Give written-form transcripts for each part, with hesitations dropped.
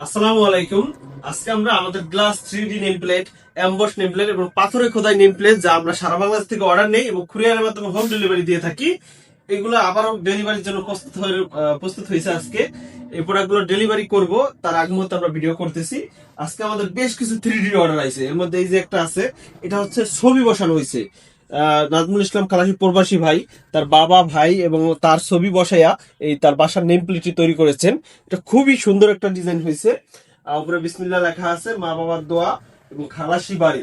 আসসালামু আলাইকুম। আজকে আমরা আমাদের glass 3D name plate, emboss name plate এবং পাথরে খোদাই নেম প্লেট যা আমরা সারা বাংলাদেশ থেকে অর্ডার নেই এবং কুরিয়ারের মাধ্যমে হোম ডেলিভারি দিয়ে থাকি, এগুলো আবারও ডেলিভারির জন্য প্রস্তুত হয়েছে। আজকে এই প্রোডাক্টগুলো ডেলিভারি করব, তার আগ মুহূর্তে আমরা ভিডিও করতেছি। আজকে আমাদের বেশ কিছু 3D অর্ডার আছে। এর মধ্যে এই যে একটা আছে, এটা হচ্ছে ছবি বসানো হয়েছে। নাজমুল ইসলাম খালাসি প্রবাসী ভাই, তার বাবা ভাই এবং তার ছবি বসাইয়া এই তার বাসার নেম প্লেটটি তৈরি করেছেন। এটা খুবই সুন্দর একটা ডিজাইন হয়েছে। উপরে বিসমিল্লাহ লেখা আছে, মা বাবার দোয়া এবং খালাসি বাড়ি,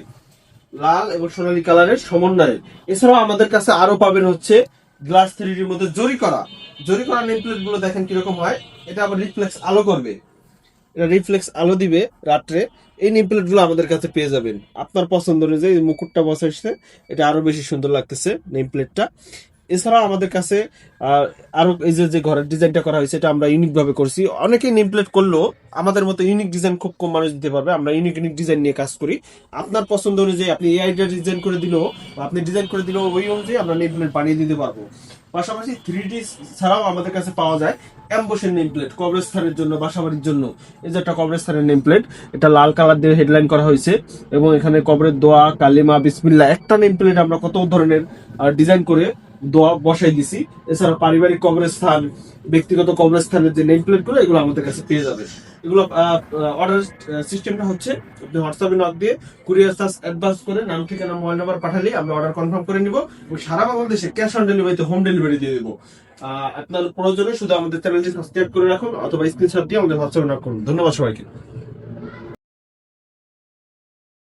লাল এবং সোনালী কালারের সমন্বয়ে। এছাড়াও আমাদের কাছে আরো পাবেন হচ্ছে গ্লাস 3Dর মধ্যে জরি করা নেম প্লেট গুলো দেখেন কিরকম হয়। এটা আবার রিফ্লেক্স আলো করবে, এটা রিফ্লেক্স আলো দিবে রাত্রে। এই নেম প্লেট গুলো আমাদের কাছে পেয়ে যাবেন আপনার পছন্দ অনুযায়ী। এই মুকুটটা বসাইছে, এটা আরো বেশি সুন্দর লাগতেছে নেম প্লেটটা। এছাড়াও আমাদের কাছে আরো এই যে যে ঘরের ডিজাইনটা করা হয়েছে, এটা আমরা ইউনিক ভাবে করছি। অনেকেই নেম প্লেট করলেও আমাদের মতো ইউনিক ডিজাইন খুব কম মানুষ দিতে পারবে। আমরা ইউনিক ইউনিক ডিজাইন নিয়ে কাজ করি। আপনার পছন্দ অনুযায়ী আপনি এই আইডিয়া ডিজাইন করে দিলেও বা আপনি ডিজাইন করে দিলেও ওই অনুযায়ী আমরা নেম প্লেট বানিয়ে দিতে পারবো। পাশাপাশি 3D ছাড়াও আমাদের কাছে পাওয়া যায় অ্যাম্বসের নেম প্লেট, কবরস্থানের জন্য, বাসাবাড়ির জন্য। এই যে একটা কবরস্থানের নেম প্লেট, এটা লাল কালার দিয়ে হেডলাইন করা হয়েছে এবং এখানে কবরের দোয়া, কালিমা, বিসমিল্লাহ, একটা নেম প্লেট আমরা কত ধরনের ডিজাইন করে দোয়া বসাই দিছি। এছাড়া পারিবারিক কবরস্থান, ব্যক্তিগত কবরস্থানের যে নেম প্লেট গুলো, এগুলো আমাদের কাছে পেয়ে যাবে। এগুলো অর্ডার সিস্টেমটা হচ্ছে, আপনি হোয়াটসঅ্যাপে নক দিয়ে কুরিয়ার চার্জ অ্যাডভান্স করে নাম, ঠিকানা, মোবাইল নাম্বার পাঠালেই আমরা অর্ডার কনফার্ম করে নিব এবং সারা বাংলাদেশে ক্যাশ অন ডেলিভারিতে হোম ডেলিভারি দিয়ে দেবো। আপনার প্রয়োজনে শুধু আমাদের চ্যানেলটি সাবস্ক্রাইব করে রাখুন অথবা স্ক্রিনশট দিয়ে আমাদের হোয়াটসঅ্যাপে নক করুন। ধন্যবাদ সবাইকে।